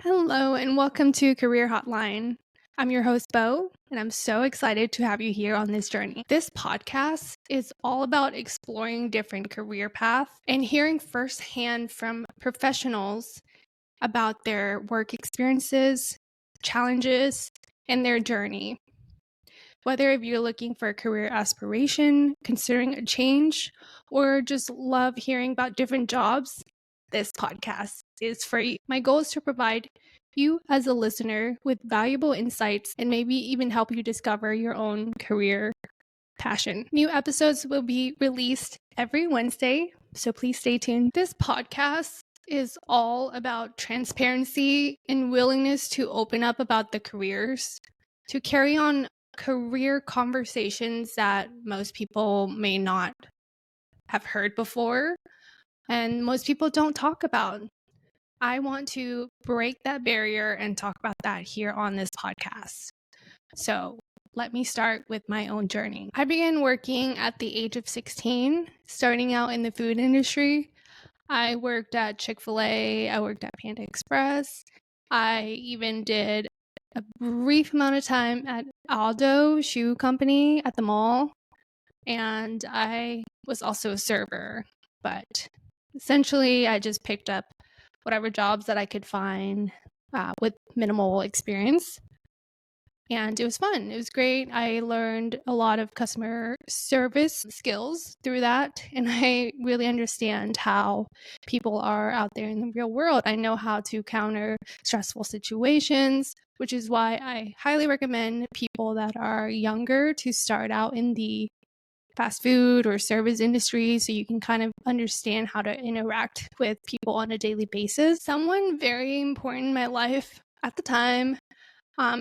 Hello, and welcome to Career Hotline. I'm your host, Bo, and I'm so excited to have you here on this journey. This podcast is all about exploring different career paths and hearing firsthand from professionals about their work experiences, challenges, and their journey. Whether if you're looking for a career aspiration, considering a change, or just love hearing about different jobs, this podcast is for you. My goal is to provide you as a listener with valuable insights and maybe even help you discover your own career passion. New episodes will be released every Wednesday, so please stay tuned. This podcast is all about transparency and willingness to open up about the careers, to carry on career conversations that most people may not have heard before and most people don't talk about. I want to break that barrier and talk about that here on this podcast. So let me start with my own journey. I began working at the age of 16, starting out in the food industry. I worked at Chick-fil-A, I worked at Panda Express. I even did a brief amount of time at Aldo Shoe Company at the mall, and I was also a server. But essentially, I just picked up whatever jobs that I could find with minimal experience. And it was fun. It was great. I learned a lot of customer service skills through that. And I really understand how people are out there in the real world. I know how to counter stressful situations, which is why I highly recommend people that are younger to start out in the fast food or service industry so you can kind of understand how to interact with people on a daily basis. Someone very important in my life at the time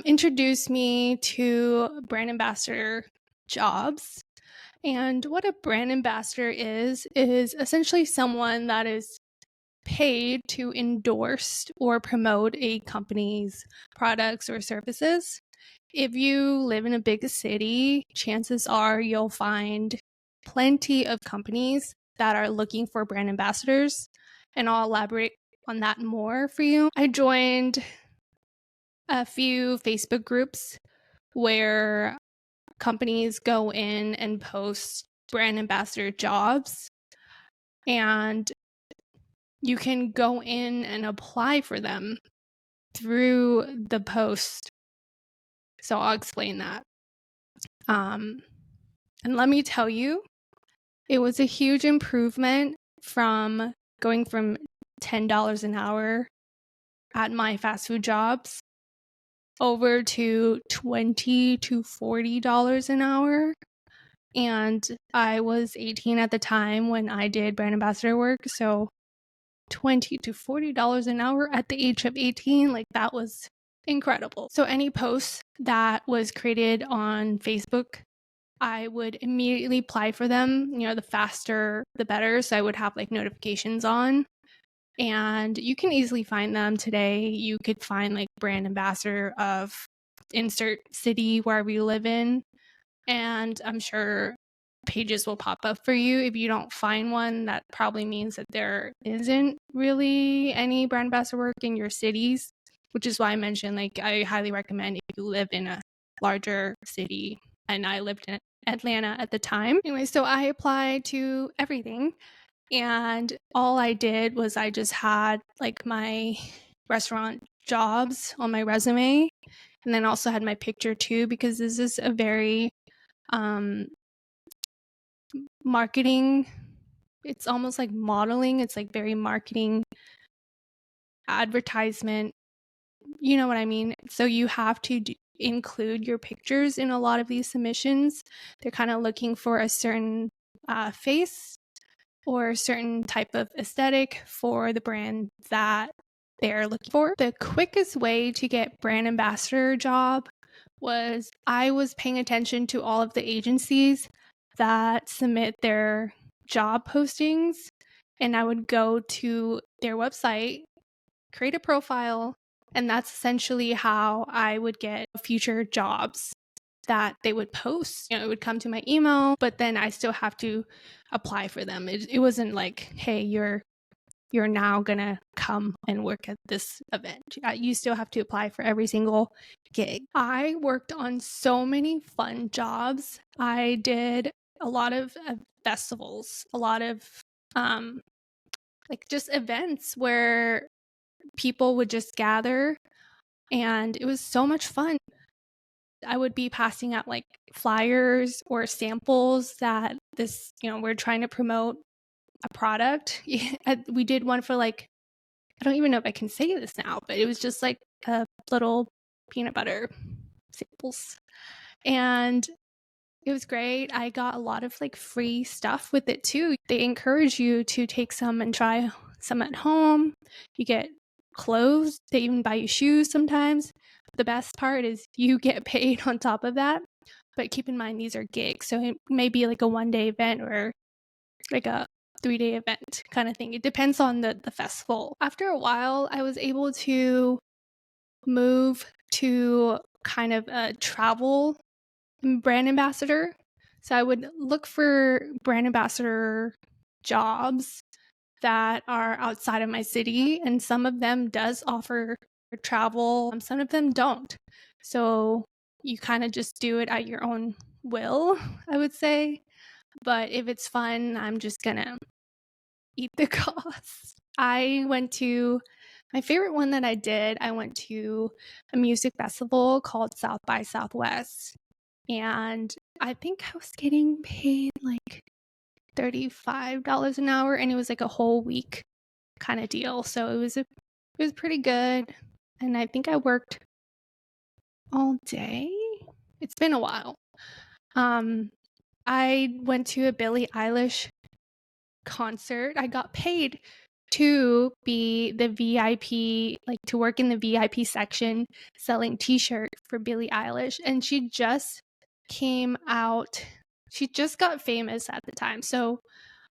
introduced me to brand ambassador jobs. And what a brand ambassador is essentially someone that is paid to endorse or promote a company's products or services. If you live in a big city, chances are you'll find plenty of companies that are looking for brand ambassadors, and I'll elaborate on that more for you. I joined a few Facebook groups where companies go in and post brand ambassador jobs, and you can go in and apply for them through the post. So I'll explain that. And let me tell you, it was a huge improvement from going from $10 an hour at my fast food jobs over to $20 to $40 an hour. And I was 18 at the time when I did brand ambassador work. So $20 to $40 an hour at the age of 18, like that was incredible. So any post that was created on Facebook, I would immediately apply for them. You know, the faster, the better. So I would have like notifications on. And you can easily find them today. You could find like brand ambassador of insert city wherever you live in. And I'm sure pages will pop up for you. If you don't find one, that probably means that there isn't really any brand ambassador work in your cities, which is why I mentioned, like, I highly recommend if you live in a larger city, and I lived in Atlanta at the time. Anyway, so I applied to everything, and all I did was I just had like my restaurant jobs on my resume, and then also had my picture too, because this is a very marketing, it's almost like modeling, it's like very marketing advertisement, you know what I mean? So you have to include your pictures in a lot of these submissions. They're kind of looking for a certain face or a certain type of aesthetic for the brand that they're looking for. The quickest way to get brand ambassador job was I was paying attention to all of the agencies that submit their job postings, and I would go to their website, create a profile, and that's essentially how I would get future jobs that they would post. You know, it would come to my email, but then I still have to apply for them. It wasn't like, hey, you're you're now going to come and work at this event. You still have to apply for every single gig. I worked on so many fun jobs. I did a lot of festivals, a lot of like just events where people would just gather, and it was so much fun. I would be passing out like flyers or samples that we're trying to promote a product. We did one for like, I don't even know if I can say this now, but it was just like a little peanut butter samples. And it was great. I got a lot of like free stuff with it too. They encourage you to take some and try some at home. You get clothes. They even buy you shoes sometimes. The best part is you get paid on top of that. But keep in mind, these are gigs. So it may be like a 1-day event or like a 3-day event kind of thing. It depends on the festival. After a while, I was able to move to kind of a travel brand ambassador. So I would look for brand ambassador jobs that are outside of my city, and some of them does offer travel, some of them don't. So you kind of just do it at your own will, I would say. But if it's fun, I'm just gonna eat the cost. My favorite one that I went to a music festival called South by Southwest. And I think I was getting paid like $35 an hour, and it was like a whole week kind of deal. So it was pretty good. And I think I worked all day. It's been a while. I went to a Billie Eilish concert. I got paid to be the VIP, like to work in the VIP section selling t-shirts for Billie Eilish. And she just came out. She just got famous at the time. So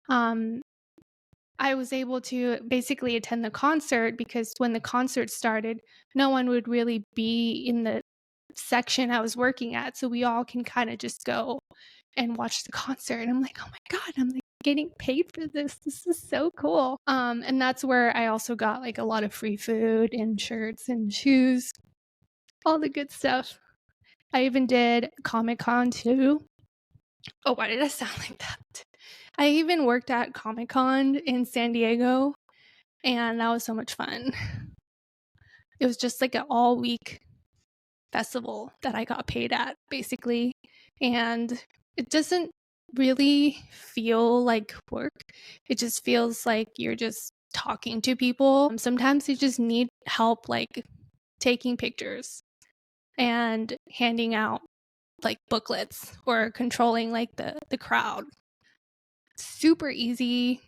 I was able to basically attend the concert, because when the concert started, no one would really be in the section I was working at. So we all can kind of just go and watch the concert. And I'm like, oh my God, I'm like getting paid for this. This is so cool. And that's where I also got like a lot of free food and shirts and shoes, all the good stuff. I even did Comic-Con too. Oh, why did I sound like that? I even worked at Comic-Con in San Diego, and that was so much fun. It was just like an all-week festival that I got paid at, basically. And it doesn't really feel like work. It just feels like you're just talking to people. Sometimes you just need help, like taking pictures and handing out like booklets or controlling like the crowd. Super easy.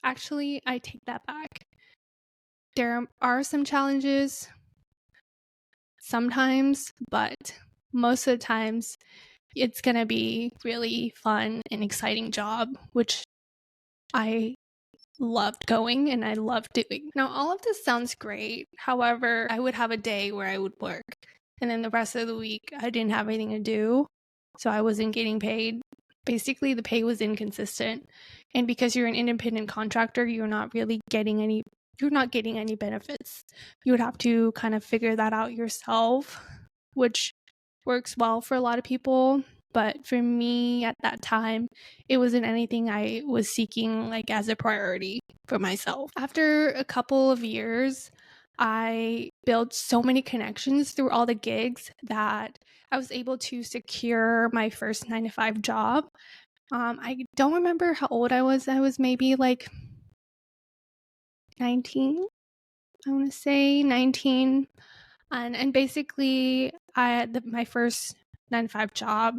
Actually, I take that back. There are some challenges sometimes, but most of the times it's going to be really fun and exciting job, which I loved going and I loved doing. Now, all of this sounds great. However, I would have a day where I would work, and then the rest of the week I didn't have anything to do, so I wasn't getting paid. Basically, the pay was inconsistent. And because you're an independent contractor, you're not getting any benefits. You would have to kind of figure that out yourself, which works well for a lot of people. But for me at that time, it wasn't anything I was seeking like as a priority for myself. After a couple of years, I built so many connections through all the gigs that I was able to secure my first 9-to-5 job. I don't remember how old I was. I was maybe like 19. I want to say 19. And basically, my first 9-to-5 job,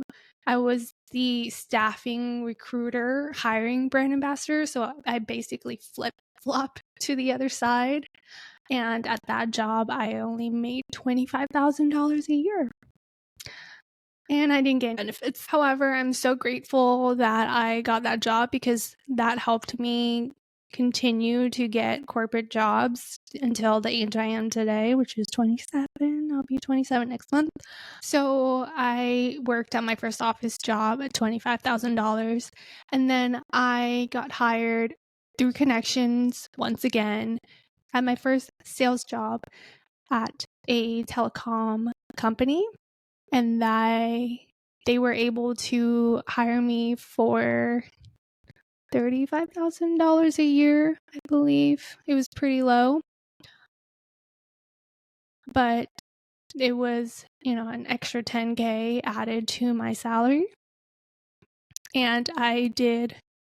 I was the staffing recruiter hiring brand ambassador. So I basically flip-flopped to the other side. And at that job, I only made $25,000 a year. And I didn't get benefits. However, I'm so grateful that I got that job, because that helped me continue to get corporate jobs until the age I am today, which is 27. I'll be 27 next month. So I worked at my first office job at $25,000. And then I got hired through connections once again at my first sales job at a telecom company, and they were able to hire me for $35,000 a year, I believe. It was pretty low, but it was, an extra $10K added to my salary. And I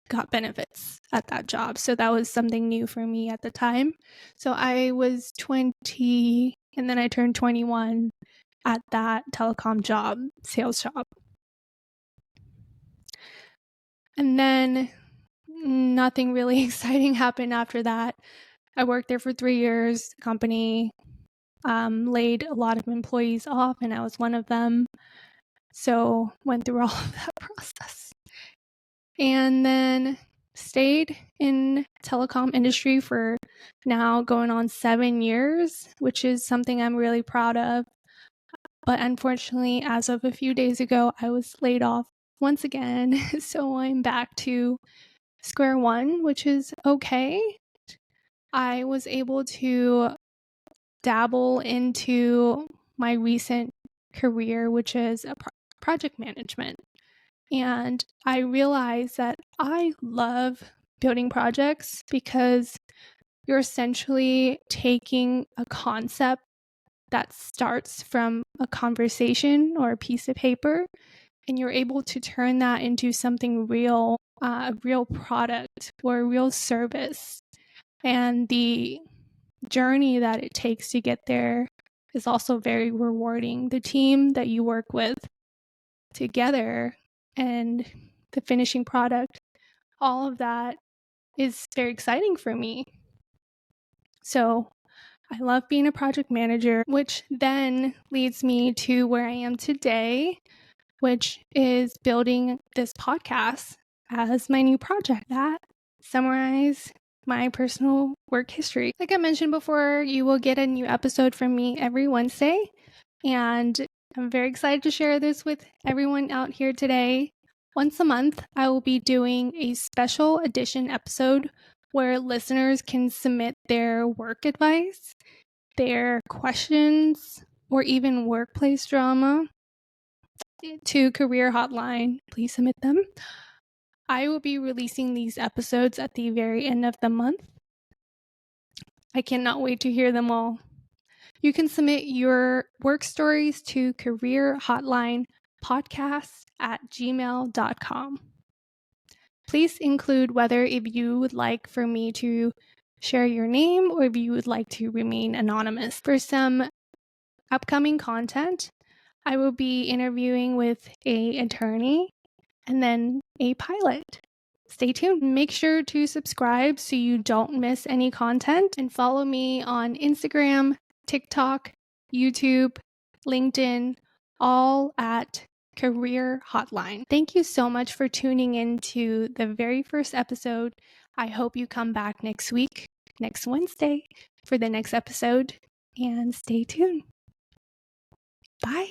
got benefits at that job. So that was something new for me at the time. So I was 20 and then I turned 21 at that telecom job, sales job. And then nothing really exciting happened after that. I worked there for 3 years. The company laid a lot of employees off, and I was one of them. So went through all of that process. And then stayed in telecom industry for now going on 7 years, which is something I'm really proud of. But unfortunately, as of a few days ago, I was laid off once again. So I'm back to square one, which is okay. I was able to dabble into my recent career, which is a project management. And I realized that I love building projects because you're essentially taking a concept that starts from a conversation or a piece of paper, and you're able to turn that into something real, a real product or a real service. And the journey that it takes to get there is also very rewarding. The team that you work with together and the finishing product, all of that is very exciting for me. So I love being a project manager, which then leads me to where I am today, which is building this podcast as my new project that summarize my personal work history. Like I mentioned before, you will get a new episode from me every Wednesday, and I'm very excited to share this with everyone out here today. Once a month, I will be doing a special edition episode where listeners can submit their work advice, their questions, or even workplace drama to Career Hotline. Please submit them. I will be releasing these episodes at the very end of the month. I cannot wait to hear them all. You can submit your work stories to Career Hotline Podcast at gmail.com. Please include whether if you would like for me to share your name or if you would like to remain anonymous. For some upcoming content, I will be interviewing with an attorney and then a pilot. Stay tuned. Make sure to subscribe so you don't miss any content, and follow me on Instagram, TikTok, YouTube, LinkedIn, all at Career Hotline. Thank you so much for tuning in to the very first episode. I hope you come back next week, next Wednesday, for the next episode, and stay tuned. Bye.